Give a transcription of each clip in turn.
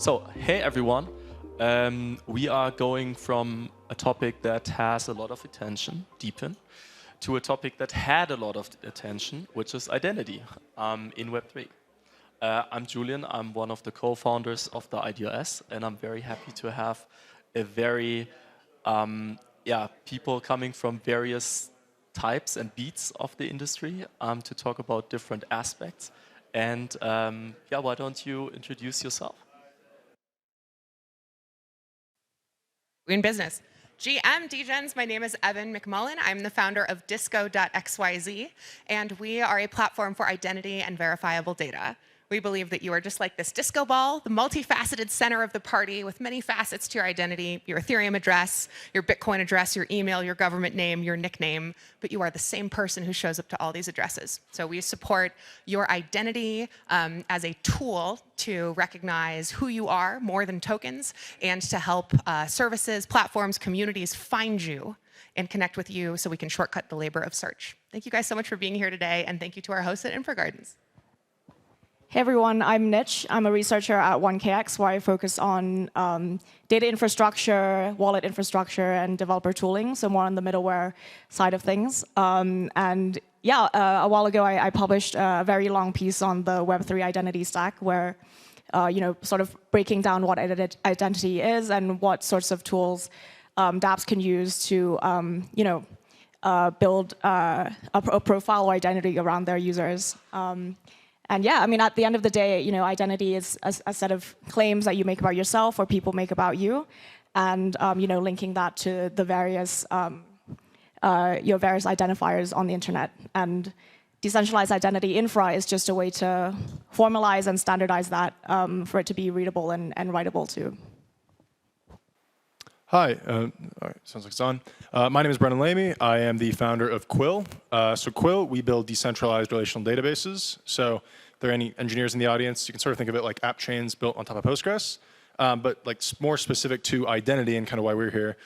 So, hey everyone. We are going from a topic that has a lot of attention, deepen, to a topic that had a lot of attention, which is identity in Web3. I'm Julian. I'm one of the co-founders of the idOS, and I'm very happy to have a very, people coming from various types and beats of the industry to talk about different aspects. And why don't you introduce yourself? We're in business. GM, DGens, my name is Evan McMullen. I'm the founder of disco.xyz, and we are a platform for identity and verifiable data. We believe that you are just like this disco ball, the multifaceted center of the party with many facets to your identity, your Ethereum address, your Bitcoin address, your email, your government name, your nickname, but you are the same person who shows up to all these addresses. So we support your identity as a tool to recognize who you are more than tokens, and to help services, platforms, communities find you and connect with you so we can shortcut the labor of search. Thank you guys so much for being here today, and thank you to our hosts at Infra Gardens. Hey everyone, I'm Nitch. I'm a researcher at 1KX, where I focus on data infrastructure, wallet infrastructure, and developer tooling, so more on the middleware side of things. A while ago I published a very long piece on the Web3 identity stack, where sort of breaking down what identity is and what sorts of tools dApps can use to build a profile or identity around their users. And yeah, I mean, at the end of the day, identity is a set of claims that you make about yourself or people make about you, and linking that to the various your various identifiers on the internet. And decentralized identity infra is just a way to formalize and standardize that for it to be readable and writable too. Hi, all right, sounds like it's on. My name is Brendan Lamy. I am the founder of Quill. So Quill, we build decentralized relational databases. So if there are any engineers in the audience, you can sort of think of it like app chains built on top of Postgres, but like more specific to identity and kind of why we're here.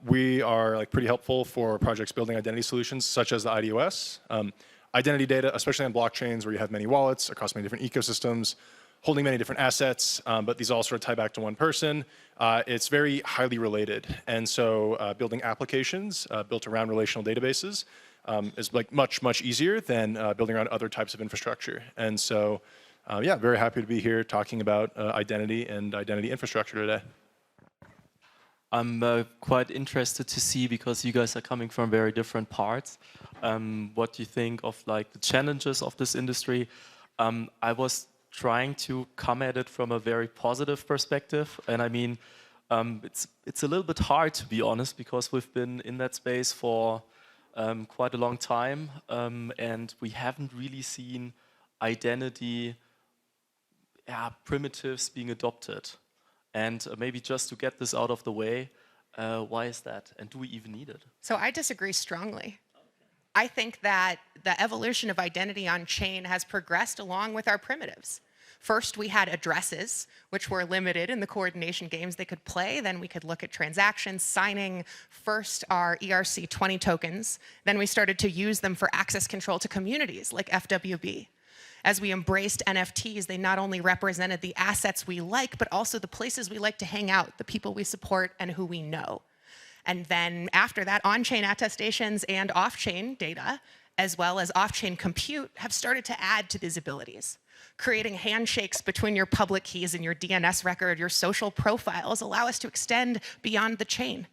We are like pretty helpful for projects building identity solutions such as the idOS. Identity data, especially on blockchains where you have many wallets across many different ecosystems, holding many different assets, but these all sort of tie back to one person. It's very highly related. And so building applications built around relational databases is like much easier than building around other types of infrastructure. And so, very happy to be here talking about identity and identity infrastructure today. I'm quite interested to see, because you guys are coming from very different parts, what you think of like the challenges of this industry. I was trying to come at it from a very positive perspective, and I mean, it's a little bit hard, to be honest, because we've been in that space for quite a long time, and we haven't really seen identity primitives being adopted. And maybe just to get this out of the way, why is that? And do we even need it? So I disagree strongly. I think that the evolution of identity on chain has progressed along with our primitives. First, we had addresses, which were limited in the coordination games they could play. Then we could look at transactions, signing first our ERC20 tokens. Then we started to use them for access control to communities like FWB. As we embraced NFTs, they not only represented the assets we like, but also the places we like to hang out, the people we support, and who we know. And then after that, on-chain attestations and off-chain data, as well as off-chain compute, have started to add to these abilities. Creating handshakes between your public keys and your DNS record, your social profiles, allow us to extend beyond the chain.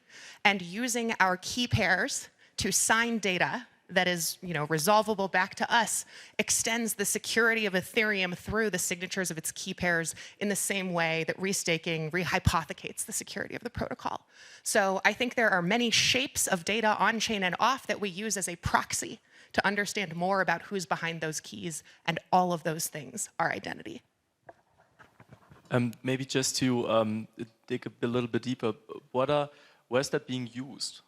And using our key pairs to sign data that is resolvable back to us extends the security of Ethereum through the signatures of its key pairs in the same way that restaking rehypothecates the security of the protocol. So I think there are many shapes of data on-chain and off that we use as a proxy to understand more about who's behind those keys, and all of those things are identity. Maybe just to dig a little bit deeper, where's that being used?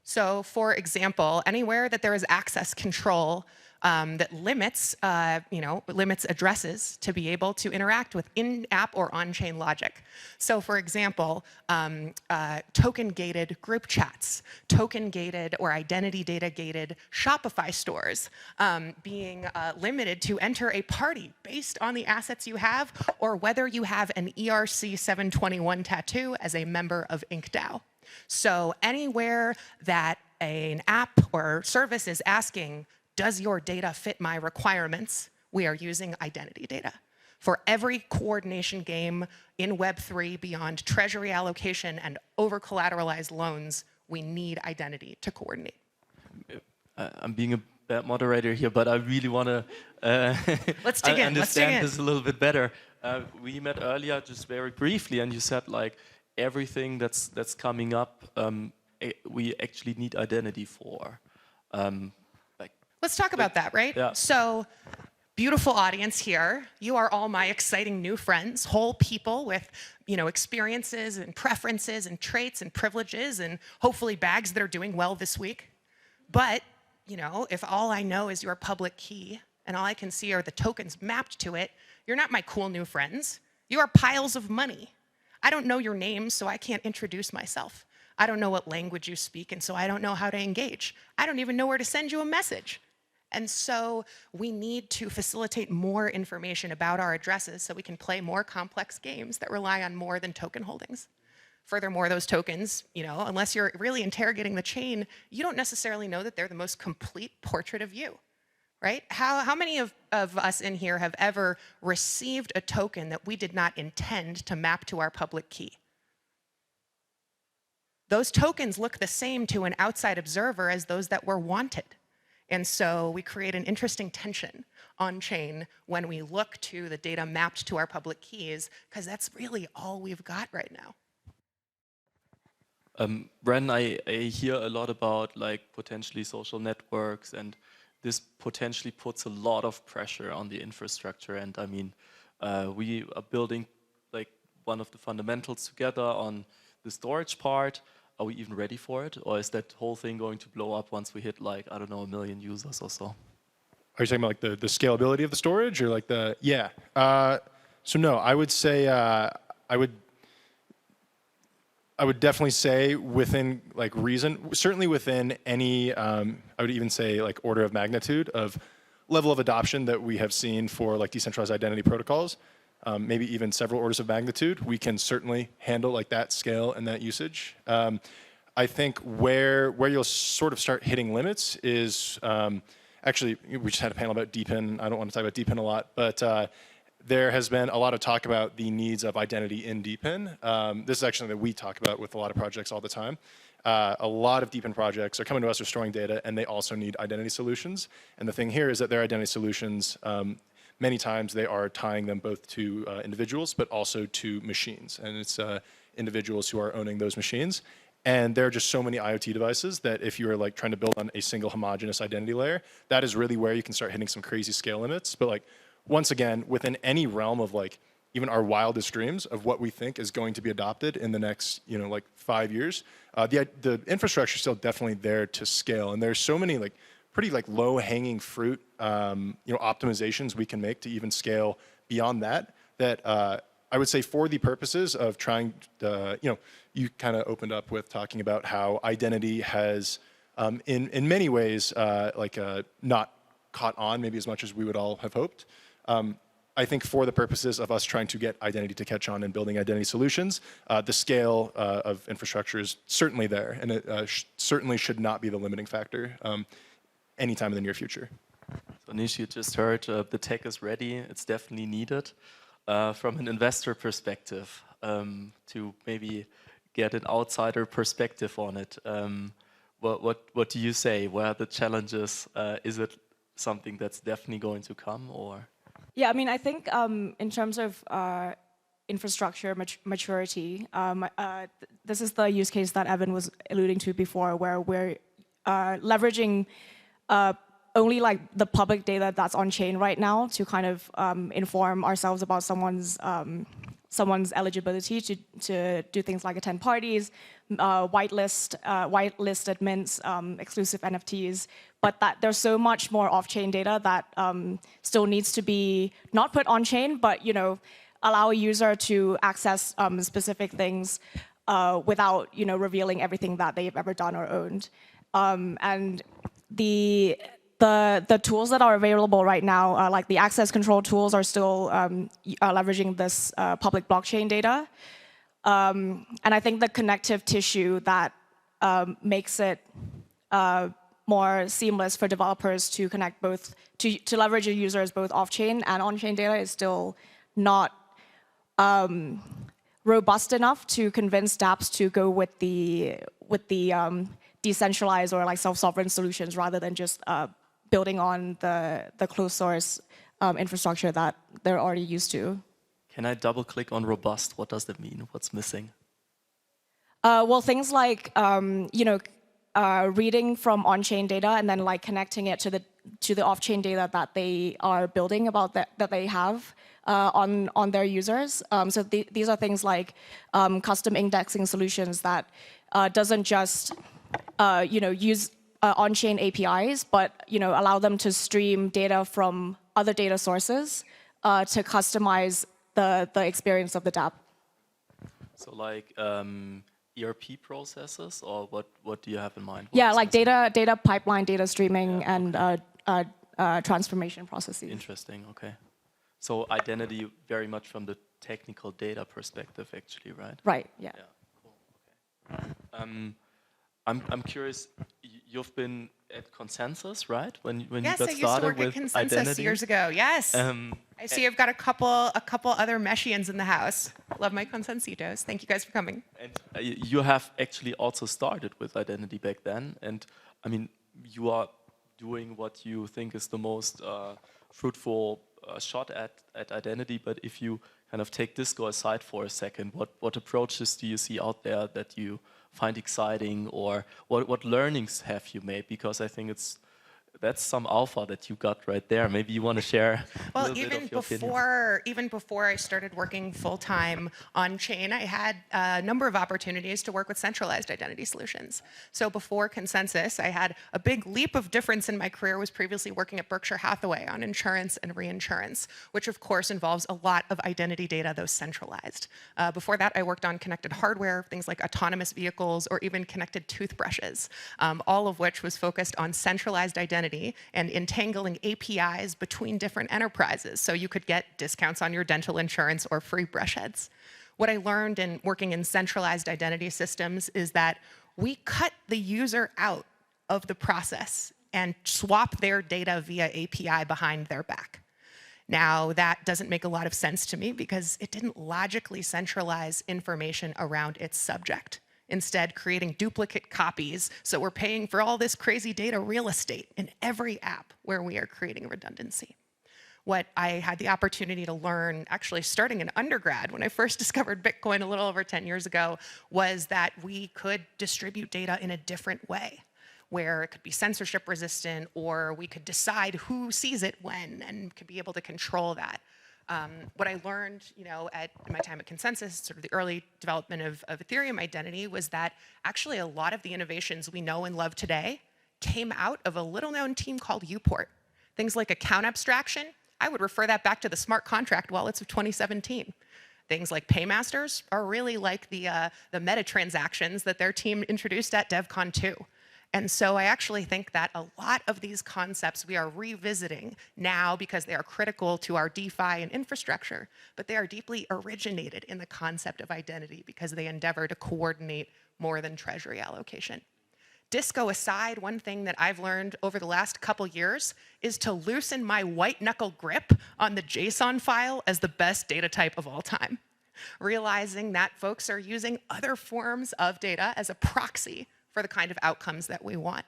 So for example, anywhere that there is access control that limits, limits addresses to be able to interact with in-app or on-chain logic. So, for example, token-gated group chats, token-gated or identity data-gated Shopify stores being limited to enter a party based on the assets you have or whether you have an ERC 721 tattoo as a member of InkDAO. So anywhere that an app or service is asking, does your data fit my requirements, we are using identity data. For every coordination game in Web3 beyond treasury allocation and over-collateralized loans, we need identity to coordinate. I'm being a bad moderator here, but I really want to Let's dig in. understand this a little bit better. We met earlier just very briefly, and you said like everything that's coming up, we actually need identity for. Let's talk about that, right? Yeah. So, beautiful audience here. You are all my exciting new friends, whole people with, experiences and preferences and traits and privileges and hopefully bags that are doing well this week. But, if all I know is your public key and all I can see are the tokens mapped to it, you're not my cool new friends. You are piles of money. I don't know your names, so I can't introduce myself. I don't know what language you speak, and so I don't know how to engage. I don't even know where to send you a message. And so we need to facilitate more information about our addresses so we can play more complex games that rely on more than token holdings. Furthermore, those tokens, unless you're really interrogating the chain, you don't necessarily know that they're the most complete portrait of you, right? How many of us in here have ever received a token that we did not intend to map to our public key? Those tokens look the same to an outside observer as those that were wanted. And so we create an interesting tension on-chain when we look to the data mapped to our public keys, because that's really all we've got right now. Bren, I hear a lot about like potentially social networks, and this potentially puts a lot of pressure on the infrastructure. And I mean, we are building like one of the fundamentals together on the storage part. Are we even ready for it? Or is that whole thing going to blow up once we hit like, I don't know, 1 million users or so? Are you talking about like the scalability of the storage or like the, yeah. So no, I would say, I would definitely say within like reason, certainly within any, I would even say like order of magnitude of level of adoption that we have seen for like decentralized identity protocols, maybe even several orders of magnitude, we can certainly handle like that scale and that usage. I think where you'll sort of start hitting limits is, actually, we just had a panel about DePIN. I don't want to talk about DePIN a lot, but there has been a lot of talk about the needs of identity in DePIN. This is actually that we talk about with a lot of projects all the time. A lot of DePIN projects are coming to us, are storing data, and they also need identity solutions. And the thing here is that their identity solutions, many times they are tying them both to individuals, but also to machines. And it's individuals who are owning those machines. And there are just so many IoT devices that if you are like trying to build on a single homogeneous identity layer, that is really where you can start hitting some crazy scale limits. But like, once again, within any realm of like, even our wildest dreams of what we think is going to be adopted in the next, like 5 years, the infrastructure is still definitely there to scale. And there's so many like pretty like low hanging fruit, optimizations we can make to even scale beyond that, that I would say for the purposes of trying to, you kind of opened up with talking about how identity has, in many ways, not caught on maybe as much as we would all have hoped. I think for the purposes of us trying to get identity to catch on and building identity solutions, the scale of infrastructure is certainly there, and it certainly should not be the limiting factor anytime in the near future. So Nish, you just heard the tech is ready. It's definitely needed. From an investor perspective, to maybe get an outsider perspective on it, what do you say? Where are the challenges? Is it something that's definitely going to come, or? Yeah, I mean, I think in terms of infrastructure maturity, this is the use case that Evan was alluding to before, where we're leveraging only like the public data that's on chain right now to kind of inform ourselves about someone's someone's eligibility to do things like attend parties, whitelisted mints, exclusive NFTs, but that there's so much more off-chain data that still needs to be not put on-chain, but allow a user to access specific things without revealing everything that they've ever done or owned. And the tools that are available right now, like the access control tools, are still leveraging this public blockchain data. And I think the connective tissue that makes it more seamless for developers to connect both, to leverage a user's both off-chain and on-chain data is still not robust enough to convince dApps to go with the decentralized or like self-sovereign solutions rather than just building on the closed source infrastructure that they're already used to. Can I double click on robust? What does that mean? What's missing? Well, things like reading from on-chain data and then like connecting it to the off-chain data that they are building about that they have on their users. So these are things like custom indexing solutions that doesn't just use on-chain APIs, but allow them to stream data from other data sources to customize the experience of the dApp. So like ERP processes, or what do you have in mind? Yeah, like data pipeline, data streaming, and transformation processes. Interesting. Okay. So identity very much from the technical data perspective, actually, right? Right. Yeah. Yeah. Cool. Okay. I'm curious. You've been at Consensus, right? When you got started with Yes, I used to work at Consensus identity? years ago. Yes. I see I've got a couple other Meshians in the house. Love my Consensitos. Thank you guys for coming. And you have actually also started with identity back then, and I mean, you are doing what you think is the most fruitful shot at identity. But if you kind of take Disco aside for a second, what approaches do you see out there that you find exciting, or what learnings have you made? Because I think that's some alpha that you got right there. Maybe you want to share a little bit of your opinion. Even before I started working full-time on-chain, I had a number of opportunities to work with centralized identity solutions. So before Consensus, I had a big leap of difference in my career. Was previously working at Berkshire Hathaway on insurance and reinsurance, which of course involves a lot of identity data, though centralized. Before that, I worked on connected hardware, things like autonomous vehicles or even connected toothbrushes, all of which was focused on centralized identity and entangling APIs between different enterprises so you could get discounts on your dental insurance or free brush heads. What I learned in working in centralized identity systems is that we cut the user out of the process and swap their data via API behind their back. Now, that doesn't make a lot of sense to me because it didn't logically centralize information around its subject. Instead, creating duplicate copies, so we're paying for all this crazy data real estate in every app where we are creating redundancy. What I had the opportunity to learn, actually starting in undergrad, when I first discovered Bitcoin a little over 10 years ago, was that we could distribute data in a different way, where it could be censorship resistant, or we could decide who sees it when and could be able to control that. What I learned, at my time at Consensus, sort of the early development of Ethereum identity, was that actually a lot of the innovations we know and love today came out of a little-known team called Uport. Things like account abstraction, I would refer that back to the smart contract wallets of 2017. Things like paymasters are really like the meta transactions that their team introduced at DevCon 2. And so I actually think that a lot of these concepts we are revisiting now because they are critical to our DeFi and infrastructure, but they are deeply originated in the concept of identity because they endeavor to coordinate more than treasury allocation. Disco aside, one thing that I've learned over the last couple years is to loosen my white knuckle grip on the JSON file as the best data type of all time, realizing that folks are using other forms of data as a proxy for the kind of outcomes that we want.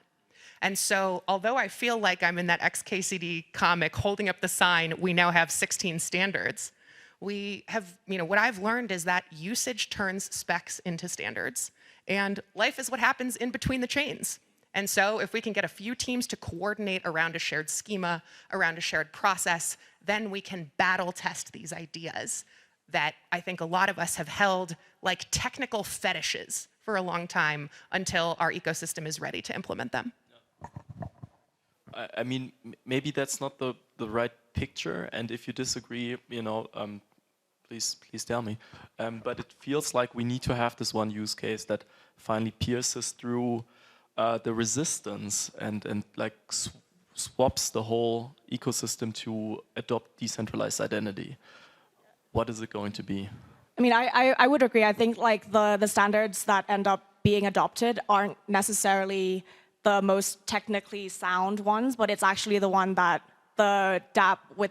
And so, although I feel like I'm in that XKCD comic holding up the sign, we now have 16 standards, we have, what I've learned is that usage turns specs into standards, and life is what happens in between the chains. And so, if we can get a few teams to coordinate around a shared schema, around a shared process, then we can battle test these ideas. that I think a lot of us have held like technical fetishes for a long time until our ecosystem is ready to implement them. I mean, maybe that's not the right picture, and if you disagree, please tell me. But it feels like we need to have this one use case that finally pierces through the resistance and like swaps the whole ecosystem to adopt decentralized identity. What is it going to be? I mean, I would agree. I think like the standards that end up being adopted aren't necessarily the most technically sound ones, but it's actually the one that the DApp with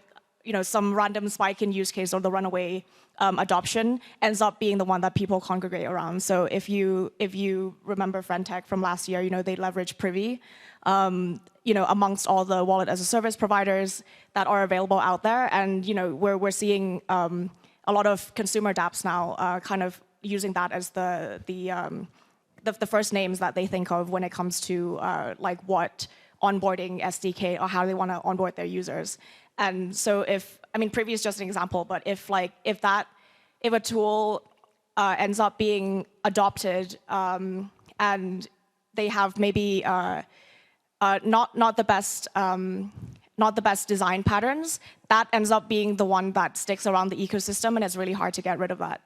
some random spike in use case or the runaway adoption ends up being the one that people congregate around. So if you remember Friendtech from last year, they leverage Privy, amongst all the wallet as a service providers that are available out there, and we're seeing a lot of consumer dApps now kind of using that as the first names that they think of when it comes to like what onboarding SDK or how they want to onboard their users. And so Privy is just an example, but if a tool ends up being adopted and they have maybe not the best design patterns, that ends up being the one that sticks around the ecosystem, and it's really hard to get rid of that.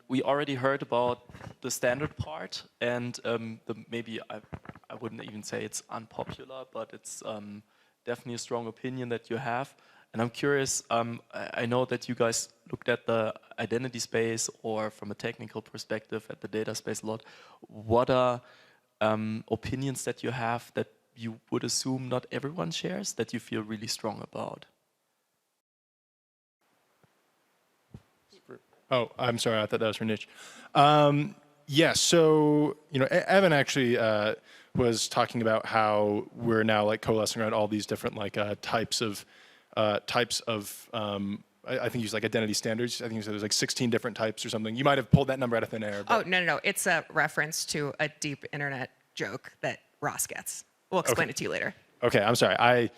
We already heard about the standard part, and maybe I wouldn't even say it's unpopular, but it's definitely a strong opinion that you have. And I'm curious, I know that you guys looked at the identity space, or from a technical perspective at the data space a lot. What are opinions that you have that you would assume not everyone shares, that you feel really strong about? Oh, I'm sorry. I thought that was for Niche. Yeah, so Evan actually was talking about how we're now like coalescing around all these different like types of I think you use like identity standards. I think you said there's like 16 different types or something. You might have pulled that number out of thin air. Oh, no. It's a reference to a deep internet joke that Ross gets. We'll explain it to you later. Okay, I'm sorry. It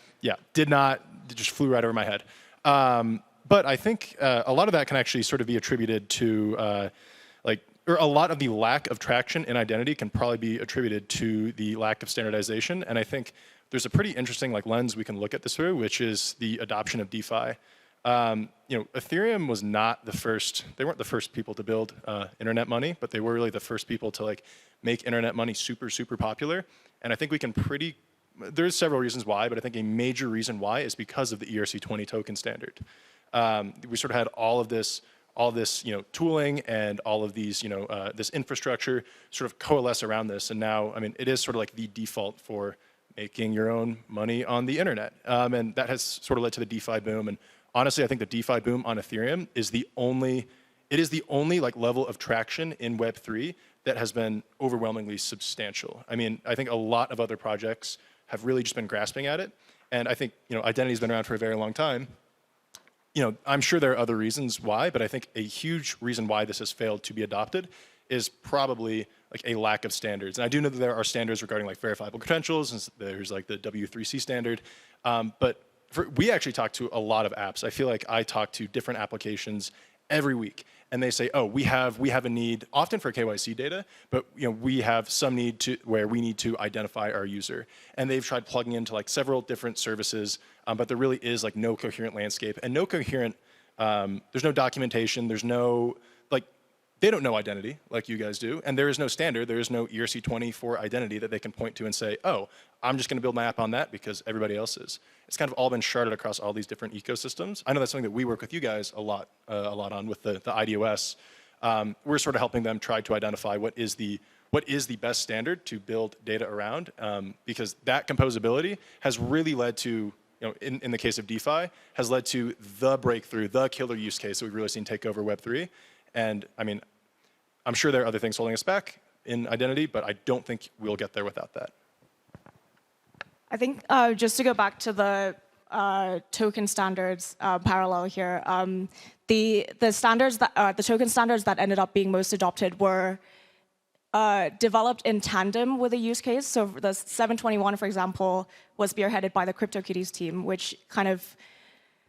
just flew right over my head. But I think a lot of that can actually sort of be attributed to or a lot of the lack of traction in identity can probably be attributed to the lack of standardization. And I think there's a pretty interesting lens we can look at this through, which is the adoption of DeFi. Ethereum was not the first, they weren't the first people to build internet money, but they were really the first people to make internet money super, super popular. And I think we can there's several reasons why, but I think a major reason why is because of the ERC20 token standard. We sort of had all this tooling and all of these, this infrastructure sort of coalesce around this. And now, it is sort of like the default for making your own money on the internet. And that has sort of led to the DeFi boom. And honestly, I think the DeFi boom on Ethereum is the only level of traction in Web3 that has been overwhelmingly substantial. I think a lot of other projects have really just been grasping at it. And I think, identity's been around for a very long time. I'm sure there are other reasons why, but I think a huge reason why this has failed to be adopted is probably a lack of standards. And I do know that there are standards regarding verifiable credentials, and there's the W3C standard. But we actually talk to a lot of apps. I feel like I talk to different applications every week, and they say, oh, we have a need, often for KYC data, but we have some need where we need to identify our user. And they've tried plugging into several different services, but there really is no coherent landscape and no coherent, there's no documentation, there's no, they don't know identity like you guys do, and there is no standard, there is no ERC20 for identity that they can point to and say, oh, I'm just gonna build my app on that because everybody else is. It's kind of all been sharded across all these different ecosystems. I know that's something that we work with you guys a lot on with the idOS. We're sort of helping them try to identify what is the best standard to build data around, because that composability has really led to, in the case of DeFi, has led to the breakthrough, the killer use case that we've really seen take over Web3. And I'm sure there are other things holding us back in identity, but I don't think we'll get there without that. I think just to go back to the token standards parallel here, the standards that the token standards that ended up being most adopted were developed in tandem with a use case. So the 721, for example, was spearheaded by the CryptoKitties team, which kind of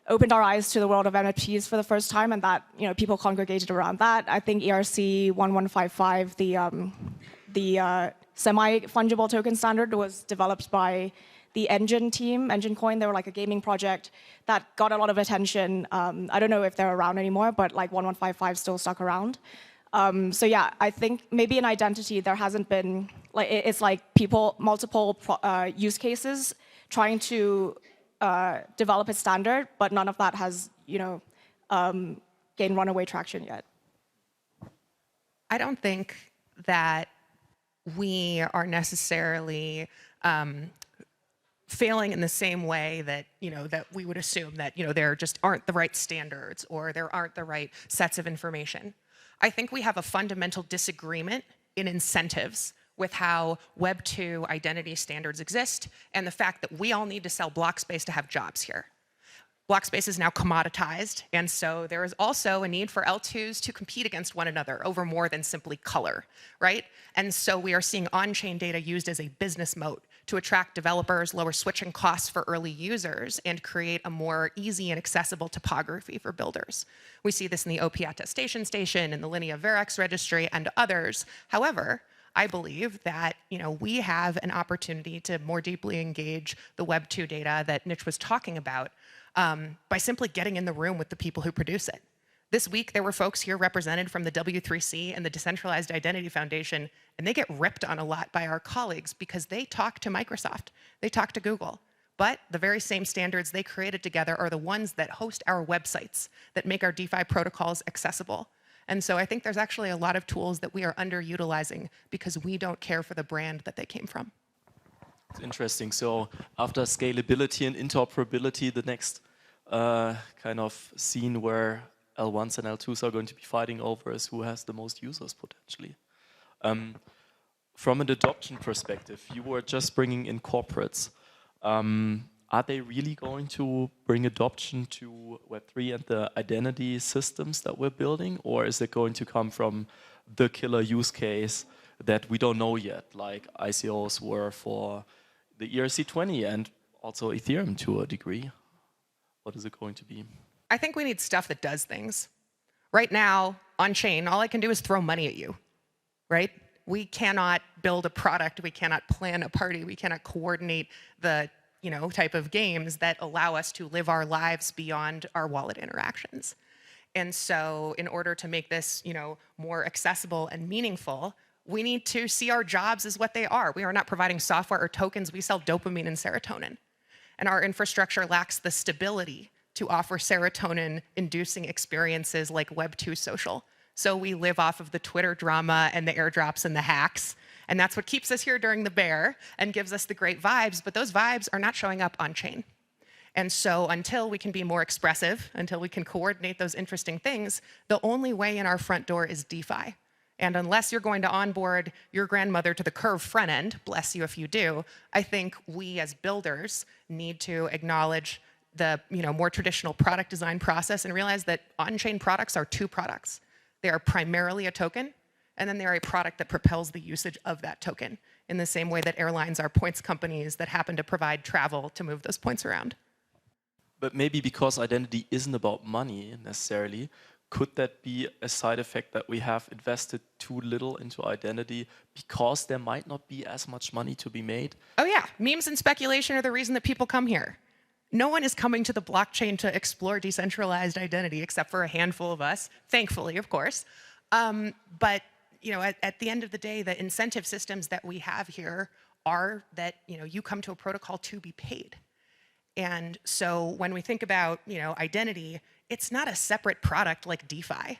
opened our eyes to the world of NFTs for the first time, and that people congregated around that. I think ERC 1155, the semi-fungible token standard, was developed by the Engine team, Engine Coin. They were like a gaming project that got a lot of attention. I don't know if they're around anymore, but like 1155 still stuck around. So yeah, I think maybe in identity there hasn't been, like, it's like multiple use cases trying to develop a standard, but none of that has gained runaway traction yet. I don't think that we are necessarily failing in the same way that that we would assume that there just aren't the right standards or there aren't the right sets of information. I think we have a fundamental disagreement in incentives with how Web 2 identity standards exist and the fact that we all need to sell block space to have jobs here. Block space is now commoditized, and so there is also a need for L2s to compete against one another over more than simply color, right? And so we are seeing on-chain data used as a business moat to attract developers, lower switching costs for early users, and create a more easy and accessible topography for builders. We see this in the OP attestation station, in the Linea Verex registry, and others. However, I believe that we have an opportunity to more deeply engage the Web 2 data that Nitch was talking about by simply getting in the room with the people who produce it. This week, there were folks here represented from the W3C and the Decentralized Identity Foundation, and they get ripped on a lot by our colleagues because they talk to Microsoft, they talk to Google. But the very same standards they created together are the ones that host our websites, that make our DeFi protocols accessible. And so I think there's actually a lot of tools that we are underutilizing because we don't care for the brand that they came from. It's interesting. So after scalability and interoperability, the next kind of scene where L1s and L2s are going to be fighting over is who has the most users potentially. From an adoption perspective, you were just bringing in corporates. Are they really going to bring adoption to Web3 and the identity systems that we're building? Or is it going to come from the killer use case that we don't know yet, like ICOs were for the ERC20 and also Ethereum to a degree? What is it going to be? I think we need stuff that does things. Right now, on-chain, all I can do is throw money at you, right? We cannot build a product, we cannot plan a party, we cannot coordinate the type of games that allow us to live our lives beyond our wallet interactions. And so in order to make this more accessible and meaningful, we need to see our jobs as what they are. We are not providing software or tokens, we sell dopamine and serotonin. And our infrastructure lacks the stability to offer serotonin-inducing experiences like Web 2 social. So we live off of the Twitter drama and the airdrops and the hacks. And that's what keeps us here during the bear and gives us the great vibes, but those vibes are not showing up on chain. And so until we can be more expressive, until we can coordinate those interesting things, the only way in our front door is DeFi. And unless you're going to onboard your grandmother to the Curve front end, bless you if you do, I think we as builders need to acknowledge the more traditional product design process and realize that on-chain products are two products. They are primarily a token, and then they're a product that propels the usage of that token in the same way that airlines are points companies that happen to provide travel to move those points around. But maybe because identity isn't about money necessarily, could that be a side effect that we have invested too little into identity because there might not be as much money to be made? Oh yeah, memes and speculation are the reason that people come here. No one is coming to the blockchain to explore decentralized identity except for a handful of us, thankfully, of course. But at the end of the day, the incentive systems that we have here are that you come to a protocol to be paid. And so when we think about identity, it's not a separate product like DeFi.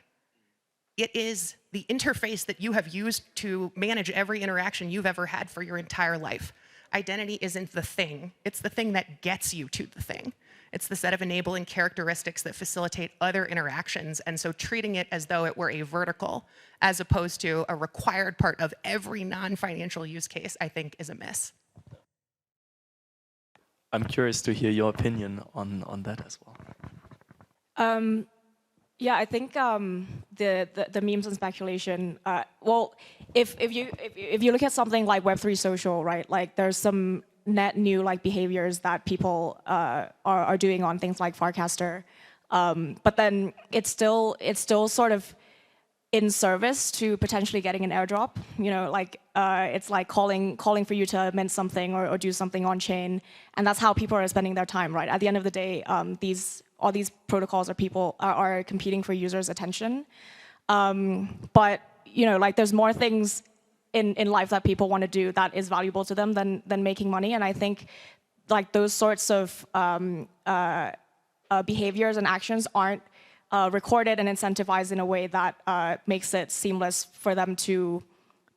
It is the interface that you have used to manage every interaction you've ever had for your entire life. Identity isn't the thing. It's the thing that gets you to the thing. It's the set of enabling characteristics that facilitate other interactions. And so treating it as though it were a vertical as opposed to a required part of every non-financial use case, I think is a miss. I'm curious to hear your opinion on that as well. Yeah, I think the memes and speculation. Well, if you look at something like Web3 social, right? Like there's some net new like behaviors that people are doing on things like Farcaster. But then it's still sort of in service to potentially getting an airdrop. You know, like it's like calling for you to mint something or do something on chain, and that's how people are spending their time, right? At the end of the day, all these protocols are competing for users' attention. But you know, like there's more things in life that people want to do that is valuable to them than making money, and I think like those sorts of behaviors and actions aren't recorded and incentivized in a way that makes it seamless for them to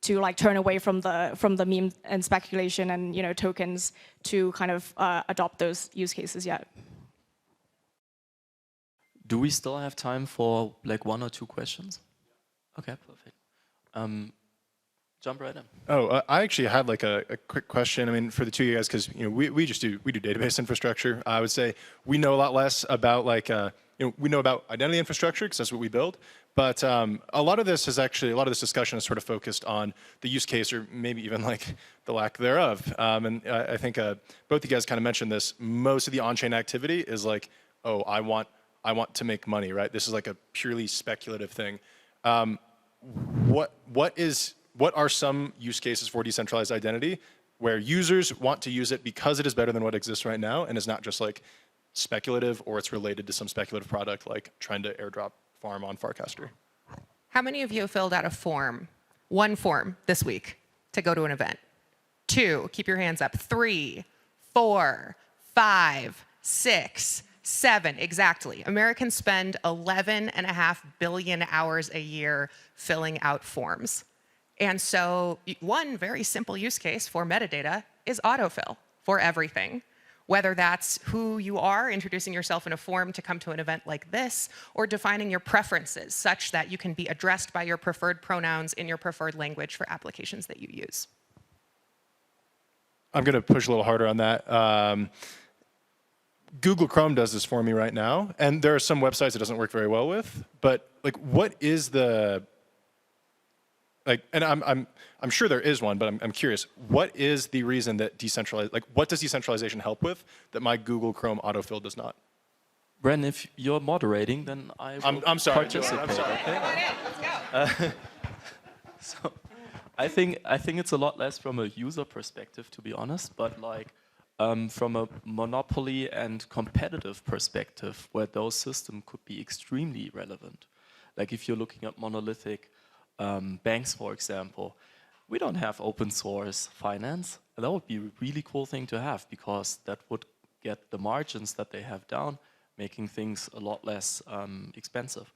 like turn away from the meme and speculation and, you know, tokens to kind of adopt those use cases yet. Do we still have time for like 1 or 2 questions? Okay, perfect. Jump right in. Oh, I actually had like a quick question. I mean, for the two of you guys, because you know we do database infrastructure. I would say we know a lot less about like you know, we know about identity infrastructure because that's what we build. But a lot of this discussion is sort of focused on the use case or maybe even like the lack thereof. And I think both you guys kind of mentioned this. Most of the on-chain activity is like, oh, I want to make money, right? This is like a purely speculative thing. What are some use cases for decentralized identity where users want to use it because it is better than what exists right now and is not just like speculative or it's related to some speculative product like trying to airdrop farm on Farcaster? How many of you filled out a form, one form this week to go to an event? 2, keep your hands up. 3, 4, 5, 6, 7, exactly. Americans spend 11.5 billion hours a year filling out forms. And so one very simple use case for metadata is autofill for everything. Whether that's who you are, introducing yourself in a form to come to an event like this, or defining your preferences such that you can be addressed by your preferred pronouns in your preferred language for applications that you use. I'm going to push a little harder on that. Google Chrome does this for me right now, and there are some websites it doesn't work very well with. But like, what is the like? And I'm sure there is one, but I'm curious. What is the reason that decentralized? Like, what does decentralization help with that my Google Chrome autofill does not? Bren, if you're moderating, then I'm sorry. participate. I'm sorry. Okay? Let's go. So, I think it's a lot less from a user perspective, to be honest, but like from a monopoly and competitive perspective, where those systems could be extremely relevant. Like if you're looking at monolithic banks, for example, we don't have open source finance. And that would be a really cool thing to have because that would get the margins that they have down, making things a lot less expensive.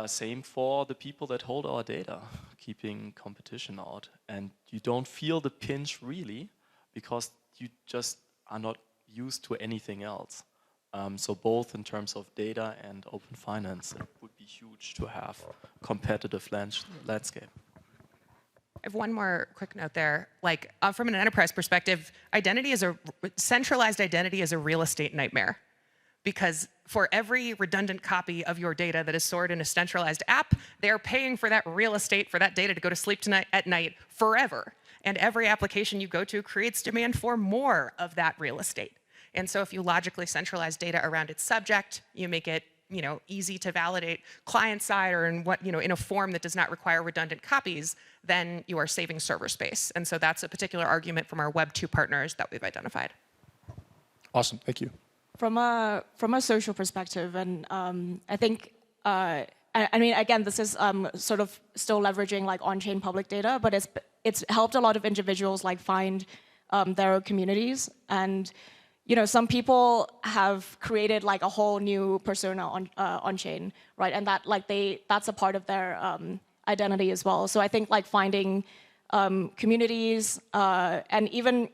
Same for the people that hold our data, keeping competition out. And you don't feel the pinch really because you just are not used to anything else. So both in terms of data and open finance, it would be huge to have competitive landscape. I have one more quick note there. Like from an enterprise perspective, centralized identity is a real estate nightmare. Because for every redundant copy of your data that is stored in a centralized app, they're paying for that real estate, for that data to go to sleep at night forever. And every application you go to creates demand for more of that real estate. And so if you logically centralize data around its subject, you make it easy to validate client-side or in a form that does not require redundant copies, then you are saving server space. And so that's a particular argument from our Web 2 partners that we've identified. Awesome, thank you. From a social perspective, and I think, I mean, again, this is sort of still leveraging like on-chain public data, but it's helped a lot of individuals like find their communities. And some people have created like a whole new persona on chain, right? And that that's a part of their identity as well. So I think like finding communities and even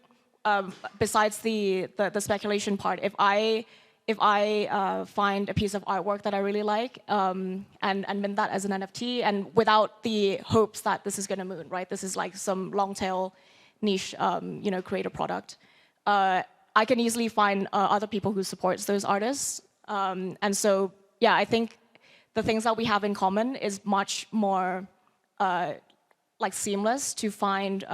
besides the speculation part, if I find a piece of artwork that I really like and mint that as an NFT, and without the hopes that this is going to moon, right? This is like some long tail niche, create a product. I can easily find other people who supports those artists, and so yeah, I think the things that we have in common is much more like seamless to find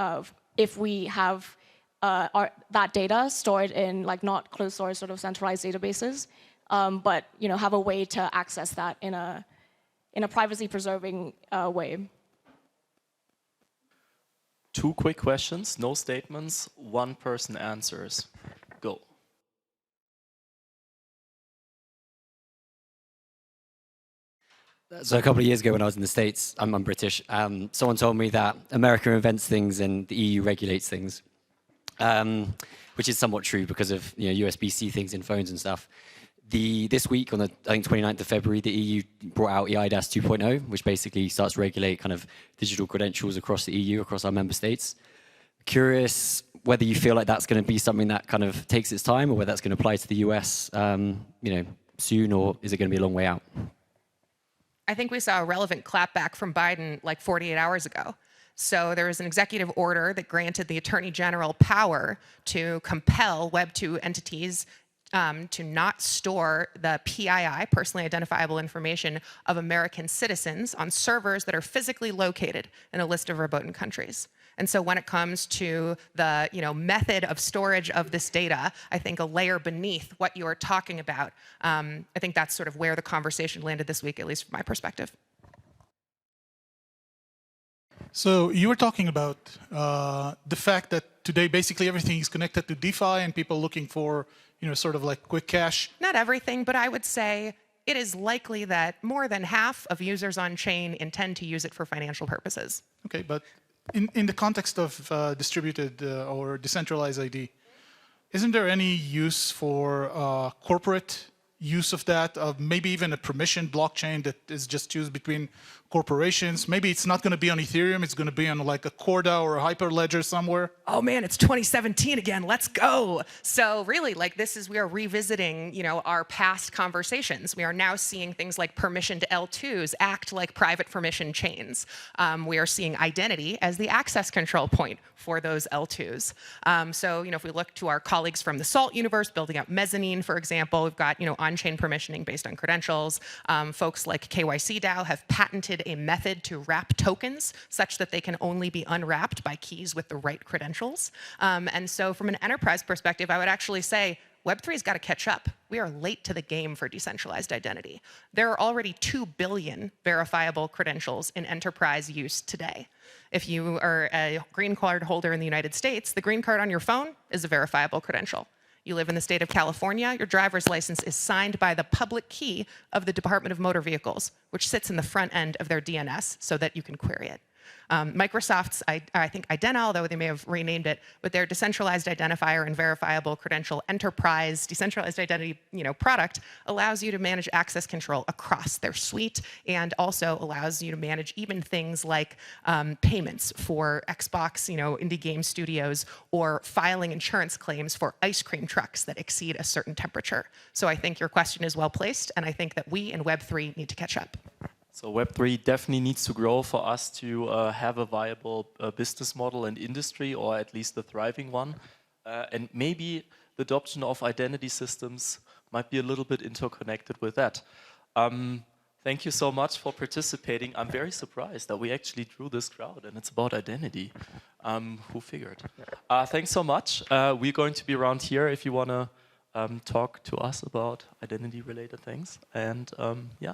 if we have that data stored in like not closed source sort of centralized databases, but have a way to access that in a privacy preserving way. 2 quick questions, no statements, 1 person answers. Go. So a couple of years ago when I was in the States, I'm British, someone told me that America invents things and the EU regulates things, which is somewhat true because of USB-C things in phones and stuff. This week, on the, I think, 29th of February, the EU brought out idOS 2.0, which basically starts to regulate kind of digital credentials across the EU, across our member states. Curious whether you feel like that's going to be something that kind of takes its time, or whether that's going to apply to the US, soon, or is it going to be a long way out? I think we saw a relevant clapback from Biden like 48 hours ago. So there was an executive order that granted the Attorney General power to compel Web2 entities to not store the PII, personally identifiable information, of American citizens on servers that are physically located in a list of verboten countries. And so when it comes to the method of storage of this data, I think a layer beneath what you are talking about, I think that's sort of where the conversation landed this week, at least from my perspective. So you were talking about the fact that today basically everything is connected to DeFi and people looking for sort of like quick cash. Not everything, but I would say it is likely that more than half of users on chain intend to use it for financial purposes. Okay, but in the context of distributed or decentralized ID, isn't there any use for corporate use of that, of maybe even a permissioned blockchain that is just used between corporations? Maybe it's not going to be on Ethereum, it's going to be on like a Corda or a Hyperledger somewhere. Oh man, it's 2017 again, let's go. So really, like we are revisiting, our past conversations. We are now seeing things like permissioned L2s act like private permission chains. We are seeing identity as the access control point for those L2s. So, if we look to our colleagues from the SALT universe, building out Mezzanine, for example, we've got, on-chain permissioning based on credentials. Folks like KYC DAO have patented a method to wrap tokens such that they can only be unwrapped by keys with the right credentials. And so from an enterprise perspective, I would actually say Web3's got to catch up. We are late to the game for decentralized identity. There are already 2 billion verifiable credentials in enterprise use today. If you are a green card holder in the United States, the green card on your phone is a verifiable credential. You live in the state of California, your driver's license is signed by the public key of the Department of Motor Vehicles, which sits in the front end of their DNS so that you can query it. Microsoft's, I think, Idena, although they may have renamed it, but their decentralized identifier and verifiable credential enterprise decentralized identity product allows you to manage access control across their suite, and also allows you to manage even things like payments for Xbox, indie game studios, or filing insurance claims for ice cream trucks that exceed a certain temperature. So I think your question is well placed, and I think that we in Web3 need to catch up. So Web3 definitely needs to grow for us to have a viable business model and industry, or at least a thriving one. And maybe the adoption of identity systems might be a little bit interconnected with that. Thank you so much for participating. I'm very surprised that we actually drew this crowd and it's about identity. Who figured? Thanks so much. We're going to be around here if you want to talk to us about identity-related things. And yeah.